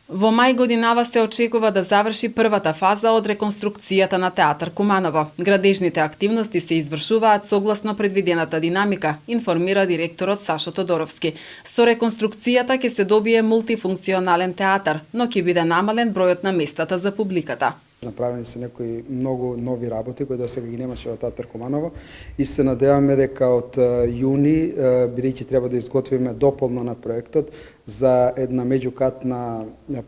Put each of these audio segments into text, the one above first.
Во мај годинава се очекува да заврши првата фаза од реконструкцијата на театар Куманово. Градежните активности се извршуваат согласно предвидената динамика, информира директорот Сашо Тодоровски. Со реконструкцијата ќе се добие мултифункционален театар, но ќе биде намален бројот на местата за публиката. Направени се некои многу нови работи кои досега ги немаше во театар Куманово и се надеваме дека од јуни, бидејќи треба да изготвиме дополна на проектот за една меѓукатна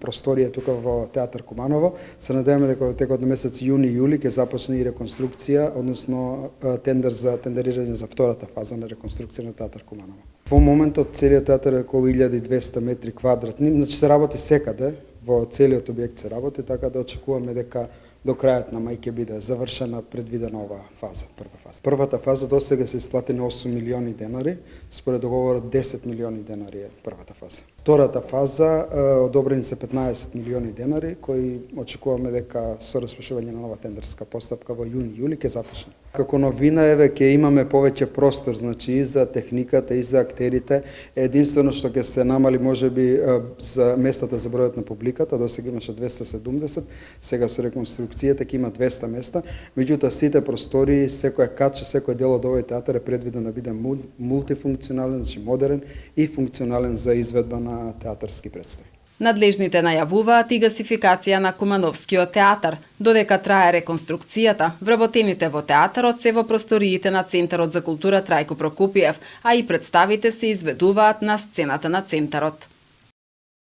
просторија тука во театар Куманово, се надеваме дека во текот на месец јуни-јули ќе започне и реконструкција, односно тендерирање за втората фаза на реконструкција на театар Куманово. Во моментот целиот театар е околу 1200 метри квадратни, значи се работи секаде, во целиот објект се работи, така да очекуваме дека до крајот на мај ќе биде завршена предвидена оваа фаза, прва фаза. Првата фаза досега се исплатени 8 милиони денари, според договорот 10 милиони денари е првата фаза. Втората фаза одобрени се 15 милиони денари, кои очекуваме дека со распишување на нова тендерска постапка во јуни-јули ќе започне. Како новина еве ќе имаме повеќе простор, значи и за техниката и за актерите. Единствено што ќе се намали можеби за местата за бројот на публиката, досега имаше 270, сега со реконструкцијата ќе има 200 места, меѓутоа сите простори, секоја каче, секој дел од овој театар е предвиден да биде мултифункционален, значи модерен и функционален за изведба на театарски представи. Надлежните најавуваат и гасификација на Кумановскиот театар. Додека трае реконструкцијата, вработените во театарот се во просториите на Центарот за култура Трајко Прокопиев, а и представите се изведуваат на сцената на центарот.